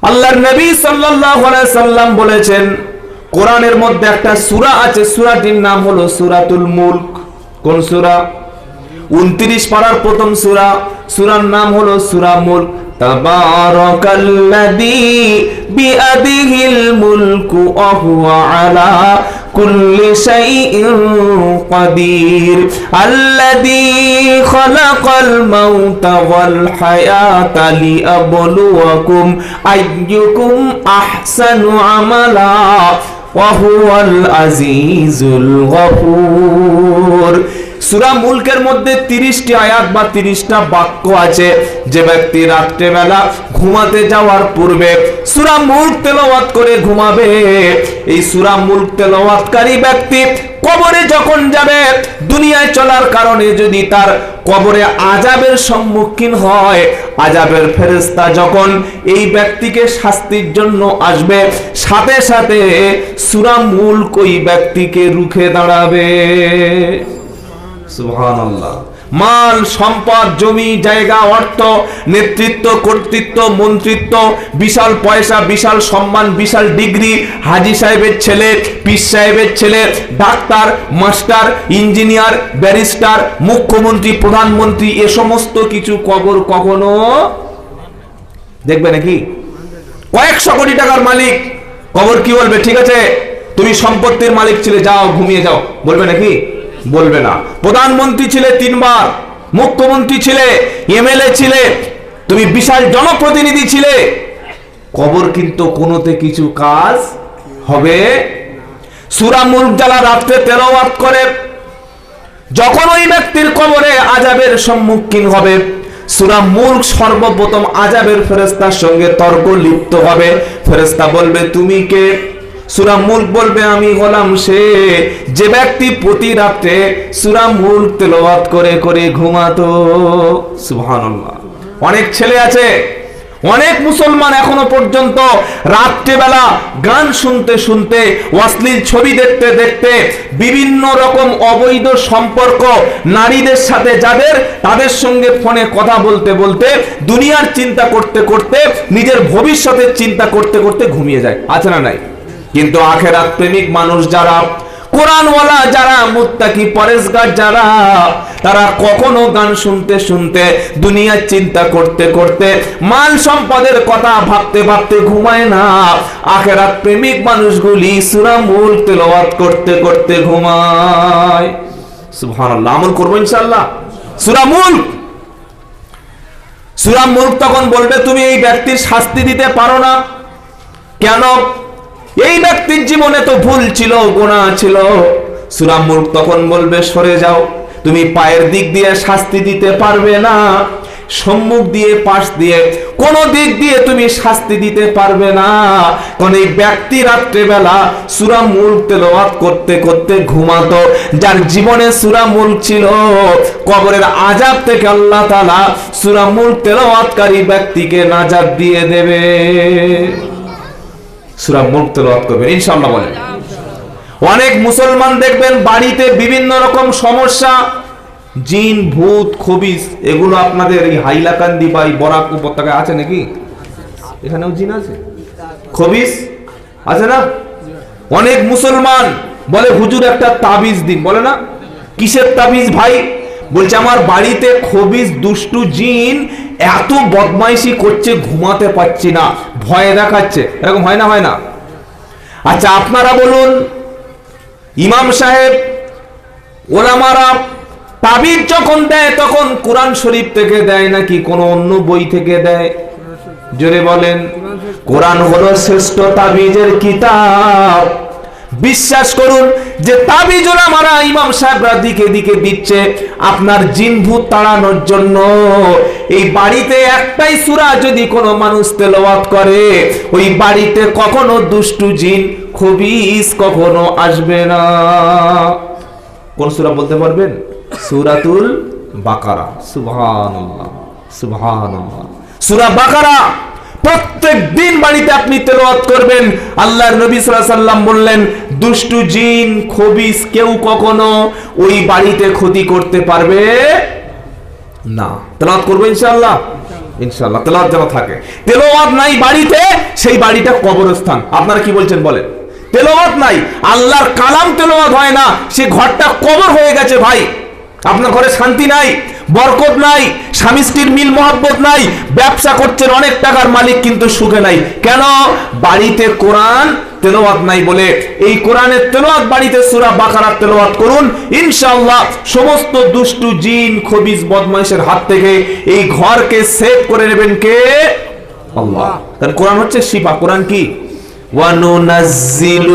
আল্লাহর নবী সাল্লাল্লাহু আলাইহি সাল্লাম বলেছেন, কোরআনের মধ্যে একটা সূরা আছে, সূরাটির নাম হলো সূরাতুল মুলক। কোন সূরা? 29 পারার প্রথম সূরা, সূরার নাম হলো সূরা মুলক। তাবারাকাল্লাযী বিয়াদিহিল মুলকু ওয়া হুয়া আলা কুল্লি শাইইন কাদির আল্লাযী খালাকাল মাউতা ওয়াল হায়াতা লিয়াবলুয়াকুম আইয়ুকুম আহসানু আমালা ওয়া হুয়াল আজিজুল গফুর। সূরা মুলকের মধ্যে 30টি আয়াত বা 30টা বাক্য আছে। যে ব্যক্তি রাত্রে বেলা ঘুমাতে যাওয়ার পূর্বে সূরা মুলক তেলাওয়াত করে ঘুমাবে, এই সূরা মুলক তেলাওয়াতকারী ব্যক্তি কবরে যখন যাবে, দুনিয়ায় চলার কারণে যদি তার কবরে আযাবের সম্মুখীন হয়, আযাবের ফেরেশতা যখন এই ব্যক্তিকে শাস্তির জন্য আসবে, সাথে সাথে সূরা মুলক ওই ব্যক্তিকে রুখে দাঁড়াবে। সুবহানাল্লাহ। মাল সম্পদ, জমি জায়গা, অর্থ, নেতৃত্ব, কর্তৃত্ব, মন্ত্রিত্ব, বিশাল পয়সা, বিশাল সম্মান, বিশাল ডিগ্রি, হাজী সাহেবের ছেলে, পীর সাহেবের ছেলে, ডাক্তার, মাস্টার, ইঞ্জিনিয়ার, ব্যারিস্টার, মুখ্যমন্ত্রী, প্রধানমন্ত্রী, এ সমস্ত কিছু কবর কখনো দেখবে নাকি? কয়েকশো কোটি টাকার মালিক, কবর কি বলবে? ঠিক আছে, তুমি সম্পত্তির মালিক ছিলে, যাও ঘুমিয়ে যাও, বলবে নাকি? বলবে না। প্রধানমন্ত্রী ছিলে 3 বার, মুখ্যমন্ত্রী ছিলে, এমএলএ ছিলে, তুমি বিশাল জনপ্রতিনিধি ছিলে, কবর কিন্তু কোনোতে কিছু কাজ হবে। সূরা মুলক যারা রাতে তেলাওয়াত করে, যখন ওই ব্যক্তির কবরে আযাবের সম্মুখীন হবে, সূরা মুলক সর্বপ্রথম আযাবের ফেরেশতার সঙ্গে তর্ক লিপ্ত হবে। ফেরেশতা বলবে, তুমি কে? সূরা মুলক বলবে, আমি হলাম সে যে ব্যক্তি প্রতি রাতে সূরা মুলক তেলাওয়াত করে করে ঘুমাতো। সুবহানাল্লাহ। অনেক ছেলে আছে, অনেক মুসলমান এখনো পর্যন্ত রাত্রিবেলা গান শুনতে শুনতে, অশ্লীল ছবি দেখতে দেখতে, বিভিন্ন রকম অবৈধ সম্পর্ক নারীদের সাথে যাদের, তাদের সঙ্গে ফোনে কথা বলতে বলতে, দুনিয়ার চিন্তা করতে করতে, নিজের ভবিষ্যতের চিন্তা করতে করতে ঘুমিয়ে যায়। আছে না নাই? কিন্তু আখিরাত প্রেমিক মানুষ যারা, কোরআনওয়ালা যারা, মুত্তাকি পরেজগার যারা, তারা কখনো গান শুনতে শুনতে, দুনিয়ার চিন্তা করতে করতে, মাল সম্পদের কথা ভাবতে ভাবতে ঘুমায় না। আখিরাত প্রেমিক মানুষগুলি সূরা মুলক তেলাওয়াত করতে করতে ঘুমায়। সুবহানাল্লাহ। আমল করব ইনশাআল্লাহ। সূরা মুলক, সূরা মুলক তখন বলবে, তুমি এই ব্যক্তির শাস্তি দিতে পারো না। কেন? এই ব্যক্তির জীবনে তো ভুল ছিল, গুনাহ ছিল। সূরা মুলক তখন বলবে, সরে যাও, তুমি পায়ের দিক দিয়ে শাস্তি দিতে পারবে না, সম্মুখ দিয়ে, পাশ দিয়ে, কোন দিক দিয়ে তুমি শাস্তি দিতে পারবে না। কারণ এই ব্যক্তি রাত্রেবেলা সূরা মুলক তেলাওয়াত করতে করতে ঘুমাতো। যার জীবনে সূরা মুলক ছিল, কবরের আযাব থেকে আল্লাহ তাআলা সূরা মুলক তেলাওয়াতকারী ব্যক্তিকে নাজাত দিয়ে দেবে। সূরা মুলক তেলাওয়াত করবেন ইনশাআল্লাহ বলেন। অনেক মুসলমান দেখবেন বাড়িতে বিভিন্ন রকম সমস্যা, জিন, ভূত, খবিস, এগুলো আপনাদের এই হাইলাকান্দি বা এই বরাক উপত্যকায় আছে নাকি? এখানেও জিন আছে, খবিস আছে না? অনেক মুসলমান বলে, হুজুর একটা তাবিজ দিন। বলে না, কিসের তাবিজ ভাই? বলছে, আমার বাড়িতে খবিস দুষ্টু জিন এত বদমাইশি করছে, ঘুমাতে পারছি না, ভয় দেখাচ্ছে। এরকম হয় না? হয় না? আচ্ছা, আপনারা বলুন, ইমাম সাহেব, ওলামারা তাবিজ যখন দেয় তখন কোরআন শরীফ থেকে দেয় নাকি কোনো অন্য বই থেকে দেয়? জোরে বলেন। কোরআন হলো শ্রেষ্ঠ তাবিজের কিতাব। বিশ্বাস করুন যে তাবিজ ওলামারা, ইমাম সাহেবরা দিকে দিকে দিচ্ছে আপনার জিন ভূত তাড়ানোর জন্য। এই বাড়িতে একটাই সূরা যদি কোনো মানুষ তেলাওয়াত করে, ওই বাড়িতে কখনো দুষ্টু জিন, খবিস কখনো আসবে না। কোন সূরা বলতে পারবেন? সূরাতুল বাকারা। সুবহানাল্লাহ, সুবহানাল্লাহ। সূরা বাকারা প্রত্যেক দিন বাড়িতে আপনি তেলাওয়াত করবেন। আল্লাহর নবী সাল্লাল্লাহু আলাইহি ওয়াসাল্লাম বললেন, দুষ্টু জিন, খবিস কেউ কখনো ওই বাড়িতে ক্ষতি করতে পারবে না। তেলাওয়াত করব ইনশাআল্লাহ। ইনশাআল্লাহ তেলাওয়াত যেন থাকে। তেলাওয়াত নাই বাড়িতে, সেই বাড়িটা কবরস্থান। আপনারা কি বলছেন বলেন? তেলাওয়াত নাই, আল্লাহর কালাম তেলাওয়াত হয় না, সে ঘরটা কবর হয়ে গেছে ভাই। আপনার ঘরে শান্তি নাই, বরকত নাই, স্বামী স্ত্রীর মিল মহব্বত নাই, ব্যবসা করছেন অনেক টাকার মালিক কিন্তু সুখে নাই। কেন? বাড়িতে কোরআন তেলাওয়াত নাই বলে। এই কোরআনের তেলাওয়াত বাড়িতে সূরা বাকারা তেলাওয়াত করুন, ইনশাআল্লাহ সমস্ত দুষ্টু জিন খবিস বদমাইশের হাত থেকে এই ঘরকে সেভ করে নেবেন কে? আল্লাহ। কারণ কোরআন হচ্ছে শিফা। কোরআন কি? وَنُنَزِّلُ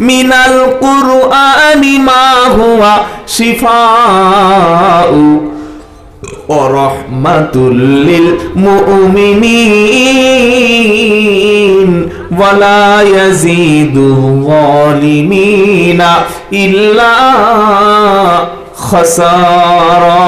مِنَ الْقُرْآنِ مَا هُوَ شِفَاءٌ وَرَحْمَةٌ لِلْمُؤْمِنِينَ وَلَا يَزِيدُ الظَّالِمِينَ إِلَّا خَسَارًا।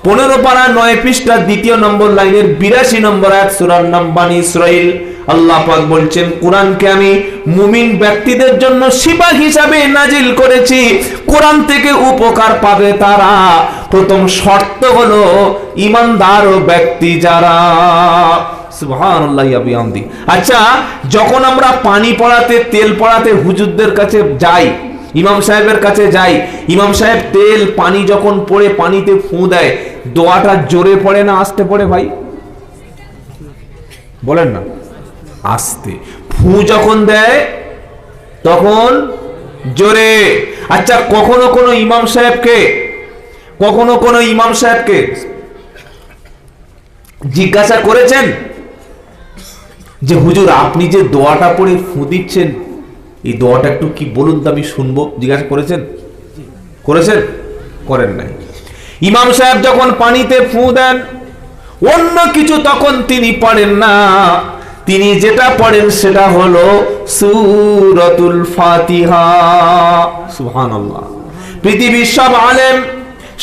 15 পারা 9 পৃষ্ঠা 2 নম্বর লাইনের 82 নম্বর আয়াত, সূরার নাম বানী ইসরাইল। আল্লাহ পাক বলছেন, কোরআনকে আমি মুমিন ব্যক্তিদের জন্য শিফা হিসাবে নাজিল করেছি। কোরআন থেকে উপকার পাবে তারা। প্রথম শর্ত হলো ঈমানদার ব্যক্তি যারা। সুবহানাল্লাহ ওয়া বিহামদি। আচ্ছা, যখন আমরা পানি পড়াতে, তেল পড়াতে হুজুরদের কাছে যাই, ইমাম সাহেবের কাছে যাই, ইমাম সাহেব তেল পানি যখন পড়ে পানিতে ফুঁ দেয়, দোয়াটা জোরে পড়ে না আস্তে পড়ে ভাই? বলেন না, আস্তে। ফু যখন দেয় তখন জোরে। আচ্ছা, কখনো কোনো ইমাম সাহেবকে জিজ্ঞাসা করেছেন যে হুজুর আপনি যে দোয়াটা পড়ে ফু দিচ্ছেন, এই দোয়াটা একটু কি বলুন তো আমি শুনবো? জিজ্ঞাসা করেছেন? করেন নাই। ইমাম সাহেব যখন পানিতে ফু দেন, অন্য কিছু তখন তিনি পড়েন না। তিনি যেটা পড়েন সেটা হলো সূরাতুল ফাতিহা। সুবহানাল্লাহ। পৃথিবীর সব আলেম,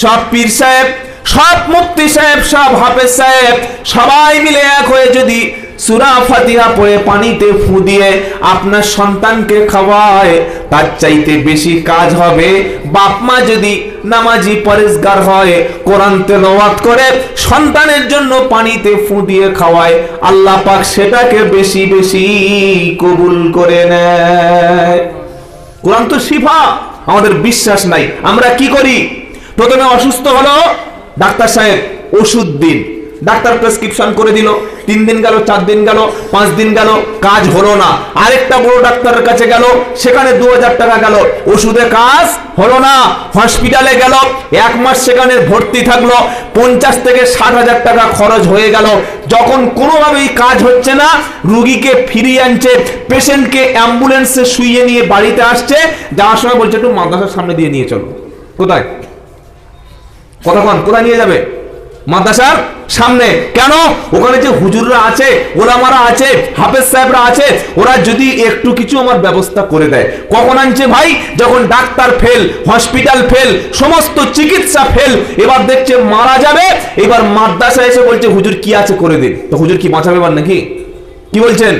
সব পীর সাহেব, সব মুফতি সাহেব, সব হাফেজ সাহেব সবাই মিলে এক হয়ে যদি সূরা ফাতিহা পড়ে পানিতে ফু দিয়ে আপনার সন্তানকে খাওয়ায়, তার চাইতে বেশি কাজ হবে বাপ মা যদি নামাজি পরেজগার হয়, কোরআন তেলাওয়াত করে সন্তানের জন্য পানিতে ফু দিয়ে খাওয়ায়। আল্লাহ পাক সেটাকে বেশি বেশি কবুল করে নেয়। কোরআন তো শিফা। আমাদের বিশ্বাস নাই, আমরা কি করি? প্রথমে অসুস্থ হলো, ডাক্তার সাহেব ওষুধ দিন, ডাক্তার প্রেসক্রিপশন করে দিল। 3 দিন গেল, 4 দিন গেল, 5 দিন গেল, কাজ হলো না। আরেকটা বড় ডাক্তারের কাছে গেল, সেখানে 2000 টাকা গেল, ওষুধে কাজ হলো না। হসপিটালে গেল, 1 মাস সেখানে ভর্তি থাকলো, 50 থেকে 60,000 টাকা খরচ হয়ে গেল। যখন কোনোভাবেই কাজ হচ্ছে না, রুগীকে ফিরিয়ে আনছে, পেশেন্টকে অ্যাম্বুলেন্সে শুইয়ে নিয়ে বাড়িতে আসছে, যাওয়ার সময় বলছে একটু মাদ্রাসার সামনে দিয়ে নিয়ে চলো। কোথায়? কোথায় নিয়ে যাবে? মাদ্রাসার সামনে। কেন? ওখানে যে হুজুররা আছে, ওলামারা আছে, হাফেজ সাহেবরা আছে, ওরা যদি একটু কিছু আমার ব্যবস্থা করে দেয়। কখন আনছে ভাই? যখন ডাক্তার ফেল, হসপিটাল ফেল, সমস্ত চিকিৎসা ফেল, এবার দেখছে মারা যাবে, এবার মাদ্রাসা এসে বলছে হুজুর কি আছে করে দিন। তো হুজুর কি বাঁচাবে নাকি? কি বলছেন?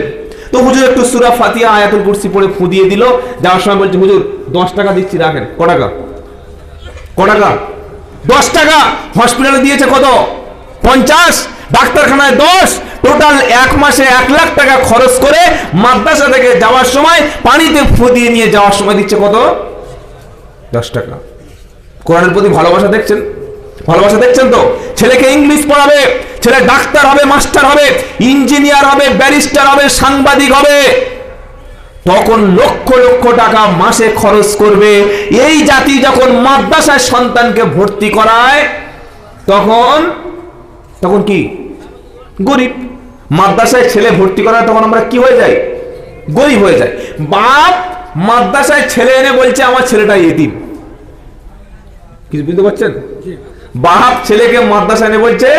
তো হুজুর একটু সূরা ফাতিহা আয়াতুল কুরসি পড়ে ফু দিয়ে দিল, যাওয়ার সময় বলছে হুজুর 10 টাকা দিচ্ছি, রাখেন। ক টাকা? 10 টাকা। হসপিটালে দিয়েছে কত? 50, ডাক্তারখানায় 10, টোটাল 1 মাসে 1 লাখ টাকা খরচ করে মাদ্রাসা থেকে যাওয়ার সময় পানিতে ফু দিয়ে নিয়ে যাওয়ার সময় দিচ্ছে কত? 10 টাকা। কোরআনের প্রতি ভালোবাসা দেখছেন? তো ছেলেকে ইংলিশ পড়াবে, ছেলে ডাক্তার হবে, মাস্টার হবে, ইঞ্জিনিয়ার হবে, ব্যারিস্টার হবে, সাংবাদিক হবে, তখন লক্ষ লক্ষ টাকা মাসে খরচ করবে। এই জাতি যখন মাদ্রাসায় সন্তানকে ভর্তি করায়, তখন কি? গরিব। মাদ্রাসায় ছেলে ভর্তি করায় তখন আমরা কি হয়ে যাই? গরিব হয়ে যাই। বাপ মাদ্রাসায় ছেলে এনে বলছে আমার ছেলেটা এতিম। কিছু বুঝতে পারছেন? বাপ ছেলেকে মাদ্রাসায় এনে বলছে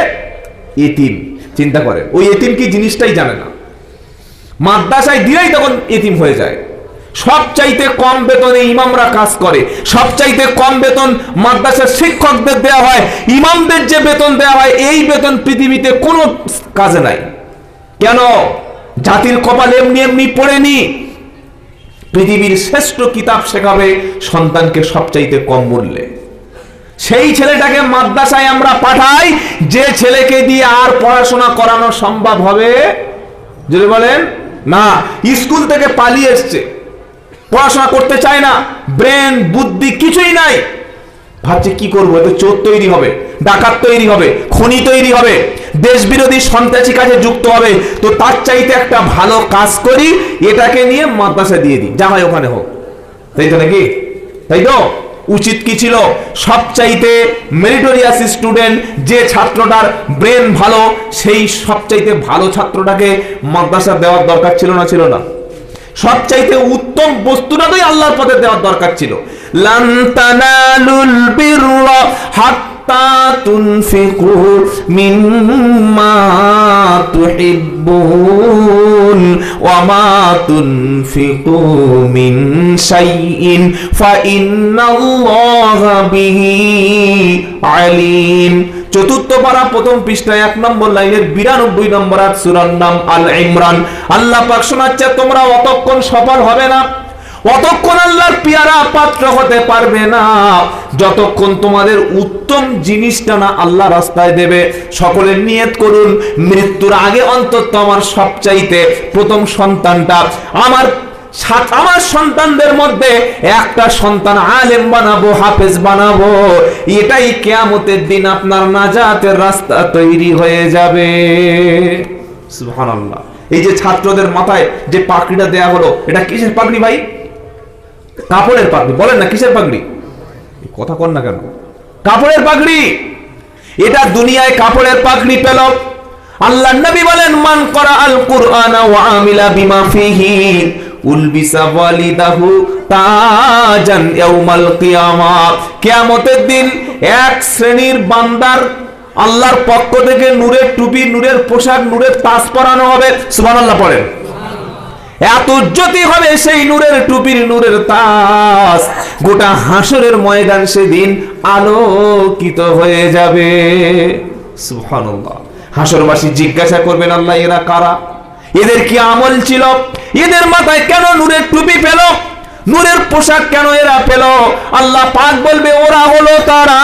এতিম। চিন্তা করেন, ওই এতিম কি জিনিসটাই জানে না। মাদ্রাসায় দিলেই তখন এতিম হয়ে যায়। সবচাইতে কম বেতনে ইমামরা কাজ করে, সবচাইতে কম বেতন মাদ্রাসার শিক্ষকদের দেওয়া হয়। ইমামদের যে বেতন দেওয়া হয়, এই বেতন পৃথিবীতে কোনো কাজে নাই। কেন? জাতির কপাল এমনি এমনি পড়েনি। পৃথিবীর শ্রেষ্ঠ কিতাব শেখাবে সন্তানকে সবচাইতে কম মূল্যে। সেই ছেলেটাকে মাদ্রাসায় আমরা পাঠাই, যে ছেলেকে দিয়ে আর পড়াশোনা করানো সম্ভব হবে? যদি বলেন না, স্কুল থেকে পালিয়ে এসছে, পড়াশোনা করতে চায় না, ব্রেন বুদ্ধি কিছুই নাই, ভাবছে কি করবো, তো চোর তৈরি হবে, ডাকাত তৈরি হবে, খনি তৈরি হবে, দেশ বিরোধী সন্ত্রাসী কাজে যুক্ত হবে, তো তার চাইতে একটা ভালো কাজ করি, এটাকে নিয়ে মাদ্রাসা দিয়ে দিই, যা হয় ওখানে হোক। তাই তো নাকি? তাই তো উচিত কি ছিল? সবচাইতে মেরিটোরিয়াস স্টুডেন্ট যে ছাত্রটার ব্রেন ভালো, সেই সবচাইতে ভালো ছাত্রটাকে মাদ্রাসা দেওয়ার দরকার ছিল না? ছিল না? সবচাইতে উত্তম বস্তুটাই আল্লাহর পথে দেওয়ার দরকার ছিল। লান তানালুল বিররা হাত্তা তুনফিকু মিম্মা তুহিব্বুন ওয়া মা তুনফিকু মিন শাইইন ফাইন্নাল্লাহা বিহি আলিম। চতুর্থ পারা প্রথম পৃষ্ঠায় 1 নম্বর লাইনের 92 নম্বর আয়াত, সূরার নাম আল ইমরান। আল্লাহ পাক শোনাচ্ছে, তোমরা অতক্ষণ সফল হবে না, অতক্ষণ আল্লাহর পিয়ারা পাত্র হতে পারবে না, যতক্ষণ তোমাদের উত্তম জিনিসটা না আল্লাহ রাস্তায় দেবে। সকলে নিয়ত করুন, মৃত্যুর আগে অন্তত আমার সবচাইতে প্রথম সন্তানটা, আমার সন্তানদের মধ্যে একটা সন্তান আলেম বানাবো, হাফেজ বানাবো। এটাই কিয়ামতের দিন আপনার নাজাতের রাস্তা তৈরি হয়ে যাবে। সুবহানাল্লাহ। এই যে ছাত্রদের মাথায় যে পাগড়িটা দেয়া হলো, এটা কিসের পাগড়ি ভাই? কাপড়ের পাগড়ি। বলেন না কিসের পাগড়ি? কথা কন না কেন? কাপড়ের পাগড়ি। এটা দুনিয়ায় কাপড়ের পাগড়ি পেল। আল্লাহর নবী বলেন, মান করা আল কুরআনা ওয়া আমিলা বিমা ফিহি উলবিসা ওয়ালিদাহু তাজান ইয়াউমাল কিয়ামাহ। কিয়ামতের দিন এক শ্রেণীর বান্দার আল্লাহর পক্ষ থেকে নূরের টুপি, নূরের পোশাক, নূরের তাজ পরানো হবে। সুবহানাল্লাহ পড়েন। এত জ্যোতি হবে সেই নূরের টুপির, নূরের তাজ, গোটা হাসরের ময়দান সেদিন আলোকিত হয়ে যাবে। সুবহানাল্লাহ। হাসরবাসী জিজ্ঞাসা করবেন, আল্লাহ এরা কারা? এদের কি আমল ছিল? এদের মাথায় কেন নূরের টুপি পেল? নূরের পোশাক কেন এরা পেল? আল্লাহ পাক বলবে, ওরা হলো তারা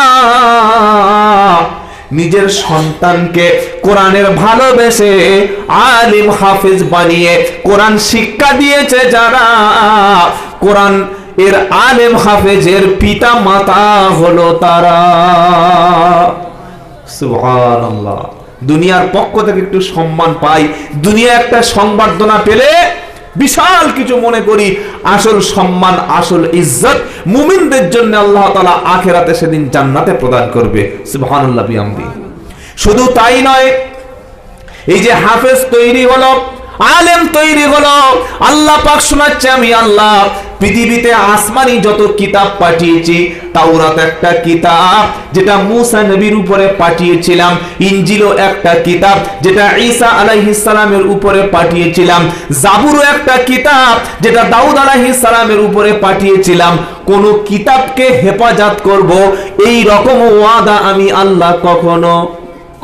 নিজের সন্তানকে কোরআনের ভালোবেসে আলিম হাফেজ বানিয়ে কোরআন শিক্ষা দিয়েছে যারা, কোরআন এর আলেম হাফেজের পিতা মাতা হলো তারা। সুবহানাল্লাহ। দুনিয়ার পক্ষ থেকে একটু সম্মান পাই, দুনিয়া একটা সংবর্ধনা পেলে বিশাল কিছু মনে করি, আসল সম্মান, আসল ইজ্জত মুমিনদের জন্য আল্লাহ তাআলা আখিরাতে সেদিন জান্নাতে প্রদান করবে। সুবহানাল্লাহ বিহামদি। শুধু তাই নয়, এই যে হাফেজ তৈরি হলো, আলেম তৈরি হলো, আল্লাহ পাক শোনাচ্ছে, আমি আল্লাহ পৃথিবীতে আসমানি যত কিতাব পাঠিয়েছি, তাওরাত একটা কিতাব যেটা মুসা নবীর উপরে পাঠিয়েছিলাম, ইনজিলও একটা কিতাব যেটা ঈসা আলাইহিস সালামের উপরে পাঠিয়েছিলাম, জাবুরও একটা কিতাব যেটা দাউদ আলাইহিস সালামের উপরে পাঠিয়েছিলাম। কোন কিতাবকে হেফাজত করব এই রকম ওয়াদা আমি আল্লাহ কখনো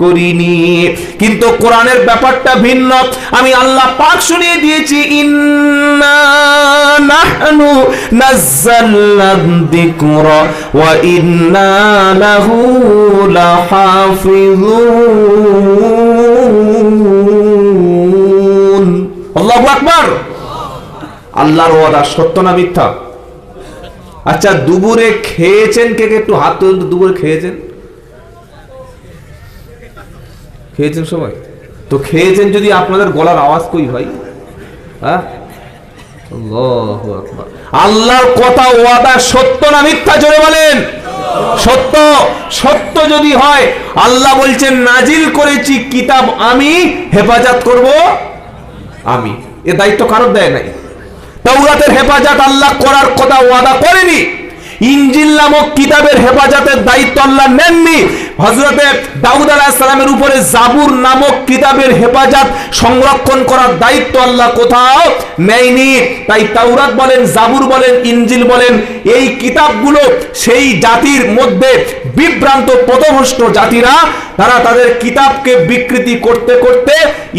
করিনি। কিন্তু কোরআনের ব্যাপারটা ভিন্ন। আমি আল্লাহ পাক শুনিয়ে দিয়েছি, ইন্না নাহনু নাযালনা যিকরা ওয়া ইন্না লাহু লাহাফিজুন। আল্লাহু আকবার। আল্লাহর ওয়াদা সত্য না মিথ্যা? আচ্ছা, দুপুরে খেয়েছেন কে কে? একটু হাত তুলুন। দুপুরে খেয়েছেন? খেয়েছেন সবাই তো? খেয়েছেন যদি আপনাদের গলার আওয়াজ কই ভাই? হ্যাঁ, আল্লাহু আকবার। আল্লাহর কথা ওয়াদা সত্য না মিথ্যা? জোরে বলেন। সত্য। সত্য যদি হয়, আল্লাহ বলছেন নাজিল করেছি কিতাব আমি, হেফাজত করব আমি। এ দায়িত্ব কারোর দেয় নাই। তাওরাতের হেফাজত আল্লাহ করার কথা ওয়াদা করেনি। ইনজিল নামক কিতাবের হেফাজতের দায়িত্ব আল্লাহ নেননি। হযরতে দাউদ আলাইহিস সালামের উপরে জাবুর নামক কিতাবের হেফাজত সংরক্ষণ করার দায়িত্ব আল্লাহ কোথাও নেয়নি। তাই তাওরাত বলেন, জাবুর বলেন, ইনজিল বলেন, এই কিতাবগুলো সেই জাতির মধ্যে বিভ্রান্ত পথভ্রষ্ট জাতিরা, তারা তাদের কিতাবকে বিকৃতি করতে করতে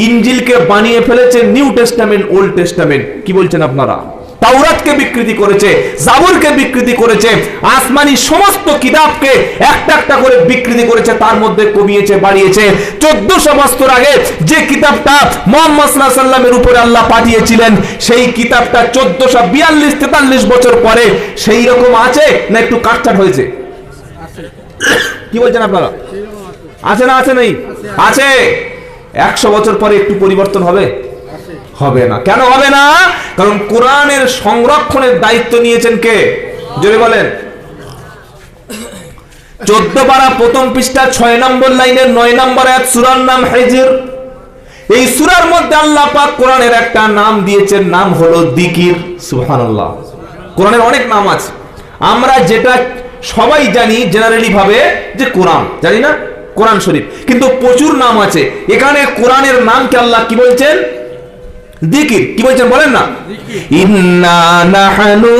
ইনজিলকে বানিয়ে ফেলেছে নিউ টেস্টামেন্ট, ওল্ড টেস্টামেন্ট। কি বলছেন আপনারা? তাওরাতকে বিকৃতি করেছে, জাবুরকে বিকৃতি করেছে, আসমানি সমস্ত কিতাবকে একটা একটা করে বিকৃতি করেছে, তার মধ্যে কমিয়েছে, বাড়িয়েছে। 1400 বছর আগে যে কিতাবটা মুহাম্মদ সাল্লাল্লাহু আলাইহি ওয়াসাল্লামের উপরে আল্লাহ পাঠিয়েছিলেন, সেই কিতাবটা 1442-43 বছর পরে সেই রকম আছে না একটু কাটছাট হয়েছে? কি বলছেন আপনারা? আছে না আছে নেই? আছে। 100 বছর পরে একটু পরিবর্তন হবে? হবে না। কেন হবে না? কারণ কোরআনের সংরক্ষণের দায়িত্ব নিয়েছেন কে? জোরে বলেন। 14 পারা প্রথম পৃষ্ঠা 6 নম্বর লাইনের 9 নম্বর আয়াত, সূরার নাম হিজর। এই সূরার মধ্যে আল্লাহ পাক কোরআনের একটা নাম দিয়েছেন, নাম হলো যিকির। সুবহানাল্লাহ। কোরআনের অনেক নাম আছে, আমরা যেটা সবাই জানি জেনারেলি ভাবে যে কোরআন, জানি না কোরআন শরীফ, কিন্তু প্রচুর নাম আছে। এখানে কোরআনের নামকে আল্লাহ কি বলছেন? যিকির। কি বলছেন বলেন না? ইন্না নাহনু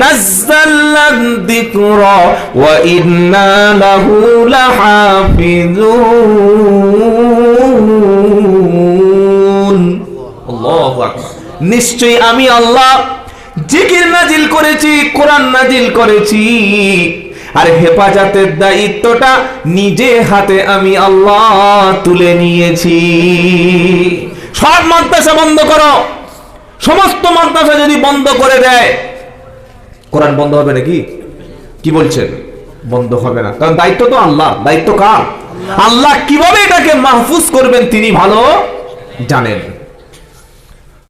নাযালনা যিকরা ওয়া ইন্না লাহু লাহাফিজুন। আল্লাহু আকবার। নিশ্চয়ই আমি আল্লাহ যিকির নাজিল করেছি, কোরআন নাজিল করেছি, আর হেফাজতের দায়িত্বটা নিজে হাতে আমি আল্লাহ তুলে নিয়েছি। সব মাদ্রাসা বন্ধ করো, সমস্ত মাদ্রাসা যদি বন্ধ করে দেয়, কোরআন বন্ধ হবে নাকি? কি বলছেন? বন্ধ হবে না, কারণ দায়িত্ব তো আল্লাহ। দায়িত্ব কার? আল্লাহ কিভাবে এটাকে মাহফুজ করবেন তিনি ভালো জানেন।